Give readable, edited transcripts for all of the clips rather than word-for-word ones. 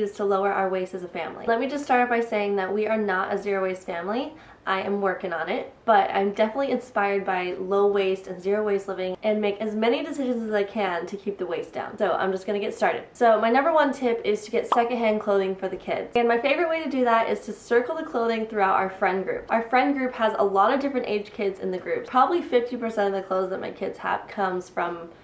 use to lower our waste as a family. Let me just start by saying that we are not a zero waste family. I am working on it, but I'm definitely inspired by low waste and zero waste living and make as many decisions as I can to keep the waste down. So I'm just gonna get started. So my number one tip is to get secondhand clothing for the kids. And my favorite way to do that is to circle the clothing throughout our friend group. Our friend group has a lot of different age kids in the group. Probably 50% of the clothes that my kids have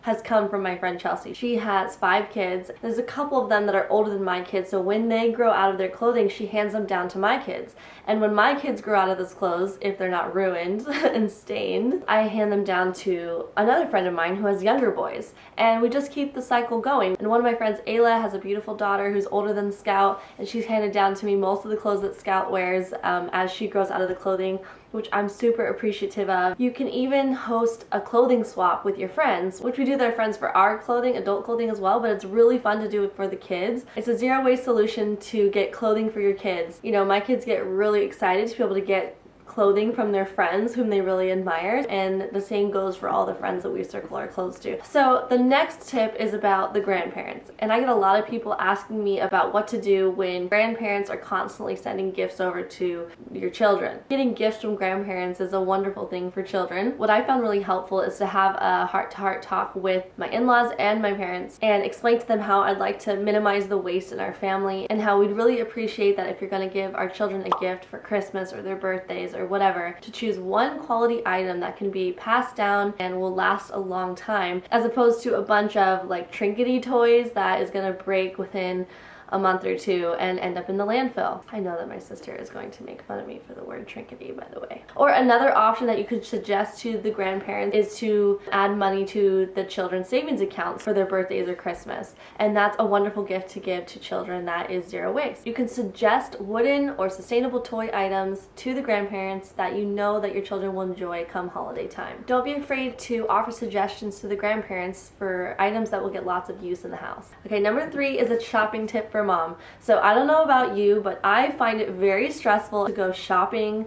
has come from my friend Chelsea. She has 5 kids. There's a couple of them that are older than my kids, so when they grow out of their clothing, she hands them down to my kids. And when my kids grow out of those clothes, if they're not ruined and stained, I hand them down to another friend of mine who has younger boys. And we just keep the cycle going. And one of my friends, Ayla, has a beautiful daughter who's older than Scout, and she's handed down to me most of the clothes that Scout wears as she grows out of the clothing, which I'm super appreciative of. You can even host a clothing swap with your friends, which we do with our friends for our clothing, adult clothing as well, but it's really fun to do it for the kids. It's a zero waste solution to get clothing for your kids. You know, my kids get really excited to be able to get clothing from their friends whom they really admire, and the same goes for all the friends that we circle our clothes to. So the next tip is about the grandparents, and I get a lot of people asking me about what to do when grandparents are constantly sending gifts over to your children. Getting gifts from grandparents is a wonderful thing for children. What I found really helpful is to have a heart-to-heart talk with my in-laws and my parents and explain to them how I'd like to minimize the waste in our family and how we'd really appreciate that if you're going to give our children a gift for Christmas or their birthdays or whatever, to choose one quality item that can be passed down and will last a long time, as opposed to a bunch of like trinkety toys that is going to break within a month or two and end up in the landfill. I know that my sister is going to make fun of me for the word trinkety, by the way. Or another option that you could suggest to the grandparents is to add money to the children's savings accounts for their birthdays or Christmas. And that's a wonderful gift to give to children that is zero waste. You can suggest wooden or sustainable toy items to the grandparents that you know that your children will enjoy come holiday time. Don't be afraid to offer suggestions to the grandparents for items that will get lots of use in the house. Okay, number 3 is a shopping tip for mom. So I don't know about you, but I find it very stressful to go shopping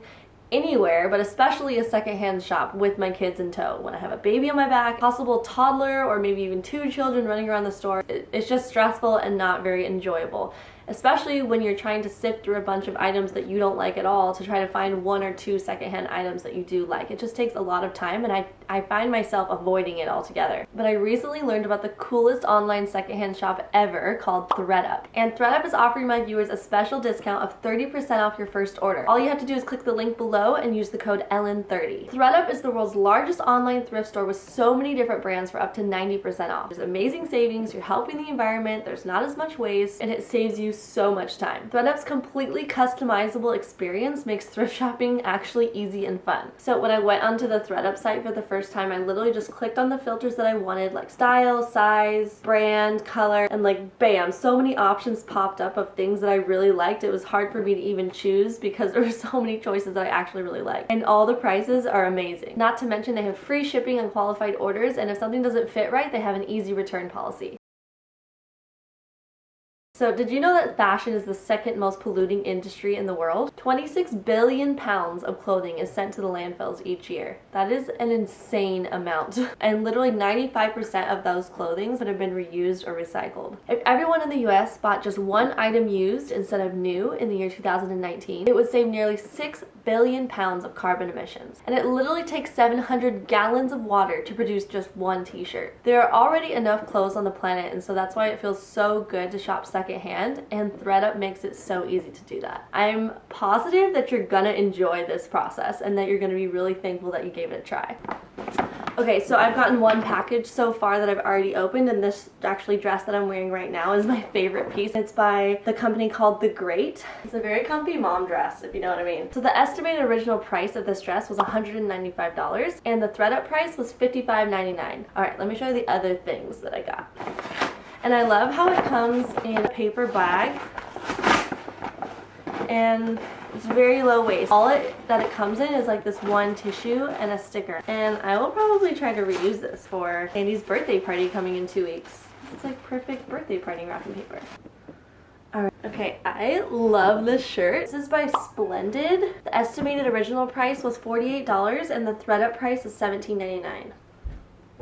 anywhere, but especially a secondhand shop with my kids in tow. When I have a baby on my back, possible toddler, or maybe even 2 children running around the store, it's just stressful and not very enjoyable. Especially when you're trying to sift through a bunch of items that you don't like at all to try to find 1 or 2 secondhand items that you do like. It just takes a lot of time, and I find myself avoiding it altogether. But I recently learned about the coolest online secondhand shop ever called thredUP. And thredUP is offering my viewers a special discount of 30% off your first order. All you have to do is click the link below and use the code ELLEN30. thredUP is the world's largest online thrift store with so many different brands for up to 90% off. There's amazing savings, you're helping the environment, there's not as much waste, and it saves you so much time. thredUP's completely customizable experience makes thrift shopping actually easy and fun. So when I went onto the thredUP site for the first time, I literally just clicked on the filters that I wanted, like style, size, brand, color, and like bam, so many options popped up of things that I really liked. It was hard for me to even choose because there were so many choices that I actually really liked. And all the prices are amazing. Not to mention they have free shipping on qualified orders, and if something doesn't fit right, they have an easy return policy. So did you know that fashion is the second most polluting industry in the world? 26 billion pounds of clothing is sent to the landfills each year. That is an insane amount. And literally 95% of those clothing that have been reused or recycled. If everyone in the US bought just 1 item used instead of new in the year 2019, it would save nearly 6 billion pounds of carbon emissions. And it literally takes 700 gallons of water to produce just 1 t-shirt. There are already enough clothes on the planet, and so that's why it feels so good to shop secondhand, and thredUP makes it so easy to do that. I'm positive that you're gonna enjoy this process and that you're gonna be really thankful that you gave it a try. Okay, so I've gotten 1 package so far that I've already opened, and this actually dress that I'm wearing right now is my favorite piece. It's by the company called The Great. It's a very comfy mom dress, if you know what I mean. So the estimated original price of this dress was $195, and the thredUP price was $55.99. Alright, let me show you the other things that I got. And I love how it comes in a paper bag, and it's very low waste. All that it comes in is like this 1 tissue and a sticker. And I will probably try to reuse this for Andy's birthday party coming in 2 weeks. It's like perfect birthday party wrapping paper. Alright, okay, I love this shirt. This is by Splendid. The estimated original price was $48 and the thredUP price is $17.99.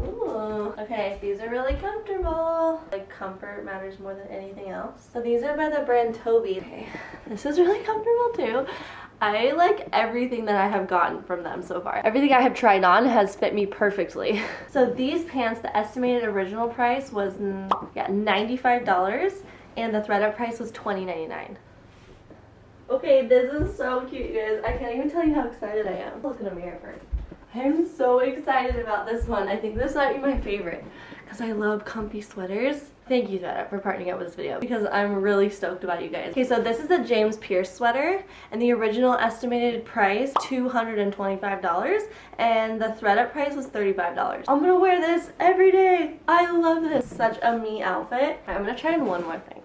Ooh, okay, these are really comfortable. Like, comfort matters more than anything else. So these are by the brand Toby. Okay, this is really comfortable too. I like everything that I have gotten from them so far. Everything I have tried on has fit me perfectly. So these pants, the estimated original price was $95 and the thread up price was $20.99. Okay, this is so cute, you guys. I can't even tell you how excited I am. Let's look in a mirror first. I'm so excited about this one. I think this might be my favorite because I love comfy sweaters. Thank you, thredUP, for partnering up with this video because I'm really stoked about you guys. Okay, so this is the James Pierce sweater and the original estimated price $225 and the thredUP price was $35. I'm gonna wear this every day. I love this. Such a me outfit. I'm gonna try on one more thing.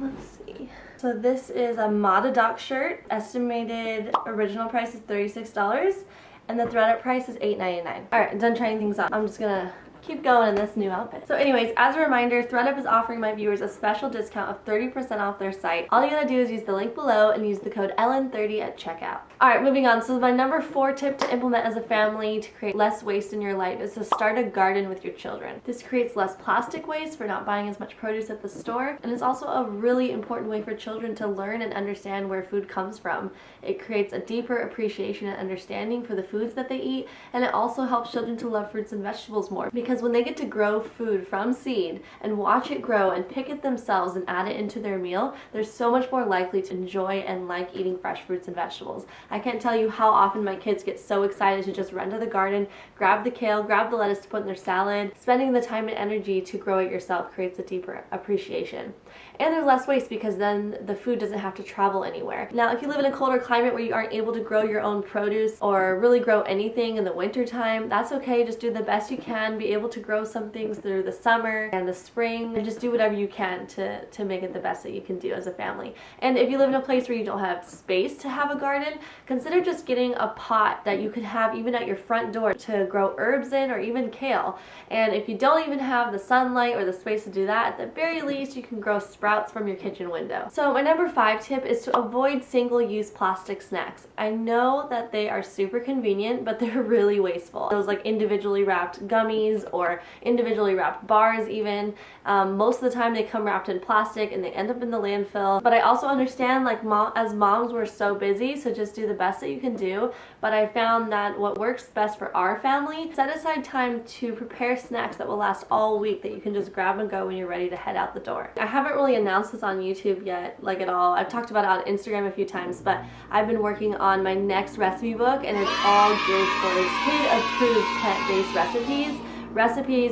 Let's see. So this is a Mata Doc shirt. Estimated original price is $36 and the thredUP price is $8.99. Alright, done trying things on. I'm just gonna keep going in this new outfit. So anyways, as a reminder, thredUP is offering my viewers a special discount of 30% off their site. All you gotta do is use the link below and use the code LN30 at checkout. Alright, moving on. So my number 4 tip to implement as a family to create less waste in your life is to start a garden with your children. This creates less plastic waste for not buying as much produce at the store, and it's also a really important way for children to learn and understand where food comes from. It creates a deeper appreciation and understanding for the foods that they eat, and it also helps children to love fruits and vegetables more because when they get to grow food from seed and watch it grow and pick it themselves and add it into their meal, they're so much more likely to enjoy and like eating fresh fruits and vegetables. I can't tell you how often my kids get so excited to just run to the garden, grab the kale, grab the lettuce to put in their salad. Spending the time and energy to grow it yourself creates a deeper appreciation. And there's less waste because then the food doesn't have to travel anywhere. Now, if you live in a colder climate where you aren't able to grow your own produce or really grow anything in the winter time, that's okay. Just do the best you can. Be able to grow some things through the summer and the spring, and just do whatever you can to make it the best that you can do as a family. And if you live in a place where you don't have space to have a garden, consider just getting a pot that you could have even at your front door to grow herbs in, or even kale. And if you don't even have the sunlight or the space to do that, at the very least you can grow sprouts from your kitchen window. So my number 5 tip is to avoid single-use plastic snacks. I know that they are super convenient, but they're really wasteful. Those like individually wrapped gummies or individually wrapped bars even, most of the time they come wrapped in plastic and they end up in the landfill. But I also understand, like, as moms we're so busy, so just do the best that you can do. But I found that what works best for our family, set aside time to prepare snacks that will last all week that you can just grab and go when you're ready to head out the door. I haven't really announced this on YouTube yet, like at all. I've talked about it on Instagram a few times, but I've been working on my next recipe book and it's all geared towards kid-approved plant-based recipes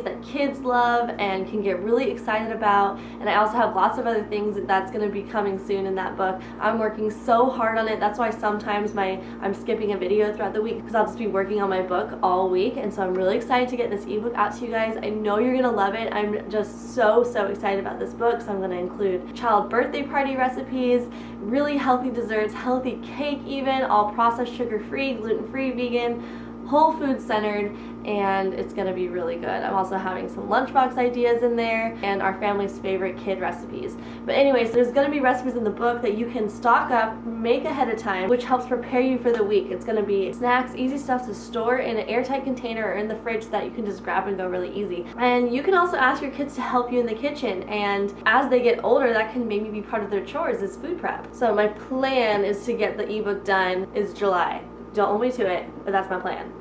that kids love and can get really excited about. And I also have lots of other things that's going to be coming soon in that book. I'm working so hard on it. That's why sometimes I'm skipping a video throughout the week because I'll just be working on my book all week. And so I'm really excited to get this ebook out to you guys. I know you're going to love it. I'm just so excited about this book. So I'm going to include child birthday party recipes, really healthy desserts, healthy cake even, all processed sugar-free, gluten-free, vegan, whole food centered, and it's gonna be really good. I'm also having some lunchbox ideas in there and our family's favorite kid recipes. But anyways, there's gonna be recipes in the book that you can stock up, make ahead of time, which helps prepare you for the week. It's gonna be snacks, easy stuff to store in an airtight container or in the fridge so that you can just grab and go really easy. And you can also ask your kids to help you in the kitchen, and as they get older, that can maybe be part of their chores is food prep. So my plan is to get the ebook done is July. Don't hold me to it, but that's my plan.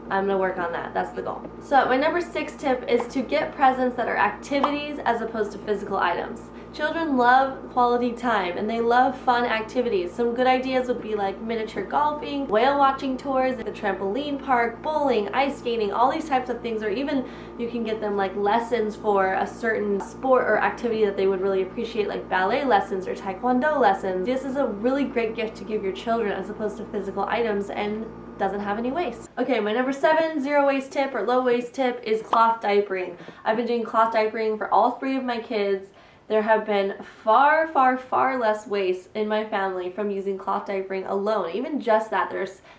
I'm gonna work on that. That's the goal. So my number 6 tip is to get presents that are activities as opposed to physical items. Children love quality time and they love fun activities. Some good ideas would be like miniature golfing, whale watching tours, the trampoline park, bowling, ice skating, all these types of things, or even you can get them like lessons for a certain sport or activity that they would really appreciate, like ballet lessons or taekwondo lessons. This is a really great gift to give your children as opposed to physical items and doesn't have any waste. Okay, my number 7 zero waste tip or low waste tip is cloth diapering. I've been doing cloth diapering for all 3 of my kids. There have been far less waste in my family from using cloth diapering alone. Even just that,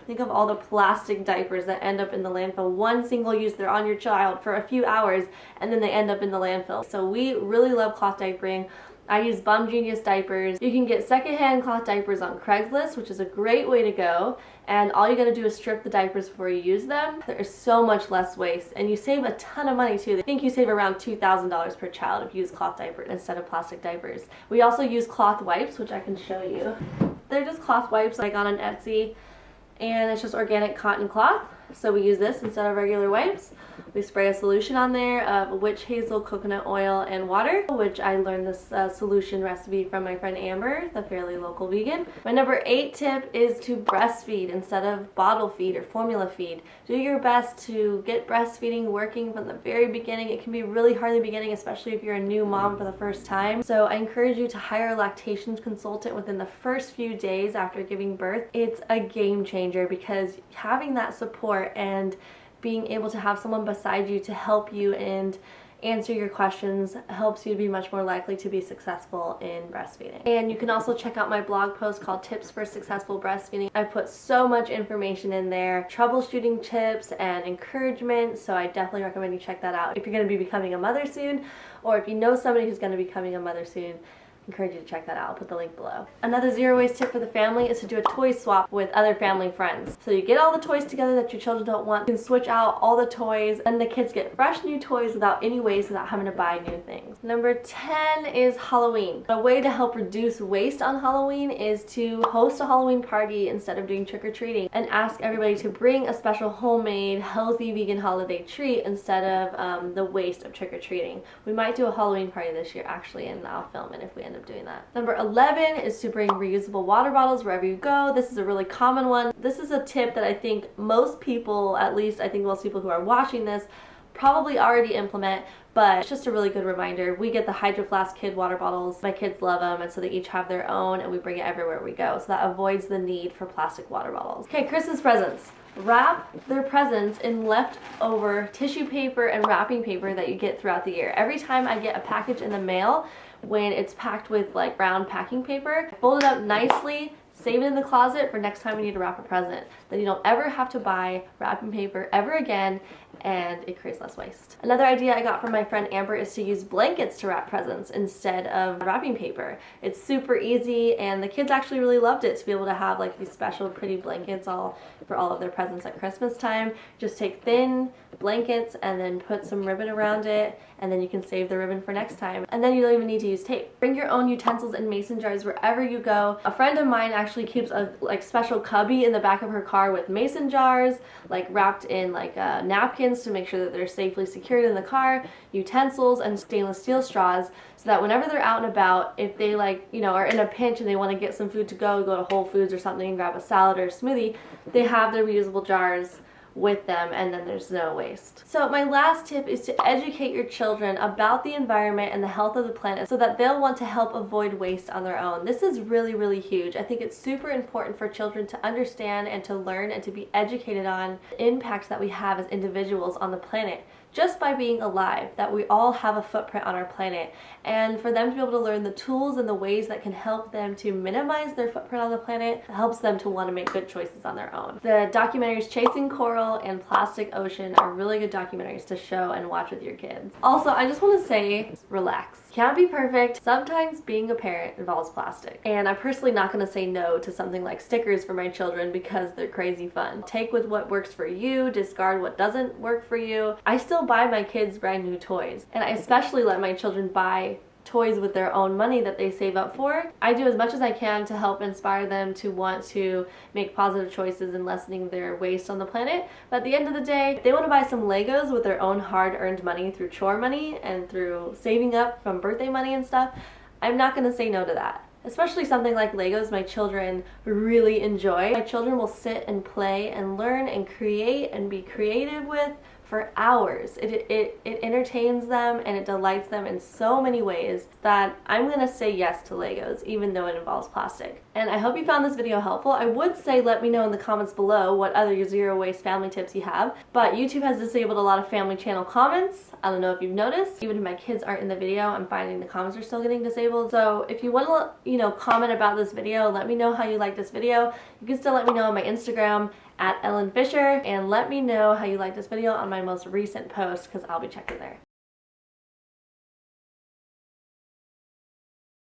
think of all the plastic diapers that end up in the landfill. One single use, they're on your child for a few hours and then they end up in the landfill. So we really love cloth diapering. I use Bum Genius diapers. You can get secondhand cloth diapers on Craigslist, which is a great way to go. And all you gotta do is strip the diapers before you use them. There is so much less waste, and you save a ton of money too. I think you save around $2,000 per child if you use cloth diapers instead of plastic diapers. We also use cloth wipes, which I can show you. They're just cloth wipes I got on Etsy, and it's just organic cotton cloth. So we use this instead of regular wipes. We spray a solution on there of witch hazel, coconut oil, and water, which I learned this solution recipe from my friend Amber, the fairly local vegan. My number 8 tip is to breastfeed instead of bottle feed or formula feed. Do your best to get breastfeeding working from the very beginning. It can be really hard in the beginning, especially if you're a new mom for the first time. So I encourage you to hire a lactation consultant within the first few days after giving birth. It's a game changer because having that support and being able to have someone beside you to help you and answer your questions helps you to be much more likely to be successful in breastfeeding. And you can also check out my blog post called Tips for Successful Breastfeeding. I put so much information in there, troubleshooting tips and encouragement, so I definitely recommend you check that out. If you're going to be becoming a mother soon, or if you know somebody who's going to be becoming a mother soon, encourage you to check that out. I'll put the link below. Another zero waste tip for the family is to do a toy swap with other family friends. So you get all the toys together that your children don't want, you can switch out all the toys, and the kids get fresh new toys without any waste, without having to buy new things. Number 10 is Halloween. A way to help reduce waste on Halloween is to host a Halloween party instead of doing trick-or-treating, and ask everybody to bring a special homemade, healthy vegan holiday treat instead of the waste of trick-or-treating. We might do a Halloween party this year actually, and I'll film it if we end up doing that. Number 11 is to bring reusable water bottles wherever you go. This is a really common one. This is a tip that I think most people, at least I think most people who are watching this, probably already implement, but it's just a really good reminder. We get the Hydro Flask kid water bottles. My kids love them, and so they each have their own, and we bring it everywhere we go. So that avoids the need for plastic water bottles. Okay, Christmas presents. Wrap their presents in leftover tissue paper and wrapping paper that you get throughout the year. Every time I get a package in the mail, when it's packed with like brown packing paper, fold it up nicely, save it in the closet for next time you need to wrap a present. Then you don't ever have to buy wrapping paper ever again, and it creates less waste. Another idea I got from my friend Amber is to use blankets to wrap presents instead of wrapping paper. It's super easy, and the kids actually really loved it, to be able to have like these special pretty blankets for all of their presents at Christmas time. Just take thin blankets and then put some ribbon around it, and then you can save the ribbon for next time. And then you don't even need to use tape. Bring your own utensils and mason jars wherever you go. A friend of mine actually keeps a special cubby in the back of her car with mason jars, like wrapped in like napkins to make sure that they're safely secured in the car, utensils, and stainless steel straws, so that whenever they're out and about, if they are in a pinch and they want to get some food to go to Whole Foods or something and grab a salad or a smoothie, they have their reusable jars with them, and then there's no waste. So my last tip is to educate your children about the environment and the health of the planet so that they'll want to help avoid waste on their own. This is really, really huge. I think it's super important for children to understand and to learn and to be educated on the impact that we have as individuals on the planet, just by being alive, that we all have a footprint on our planet, and for them to be able to learn the tools and the ways that can help them to minimize their footprint on the planet helps them to want to make good choices on their own. The documentaries Chasing Coral and Plastic Ocean are really good documentaries to show and watch with your kids. Also, I just want to say, relax. Can't be perfect. Sometimes being a parent involves plastic, and I'm personally not going to say no to something like stickers for my children because they're crazy fun. Take with what works for you, discard what doesn't work for you. I still buy my kids brand new toys, and I especially let my children buy toys with their own money that they save up for. I do as much as I can to help inspire them to want to make positive choices in lessening their waste on the planet. But at the end of the day, if they want to buy some Legos with their own hard-earned money through chore money and through saving up from birthday money and stuff, I'm not going to say no to that. Especially something like Legos my children really enjoy. My children will sit and play and learn and create and be creative with for hours. It entertains them and it delights them in so many ways that I'm going to say yes to Legos, even though it involves plastic. And I hope you found this video helpful. I would say let me know in the comments below what other zero waste family tips you have, but YouTube has disabled a lot of family channel comments. I don't know if you've noticed. Even if my kids aren't in the video, I'm finding the comments are still getting disabled. So if you want to, comment about this video, let me know how you like this video. You can still let me know on my Instagram @EllenFisher, and let me know how you like this video on my most recent post, because I'll be checking there.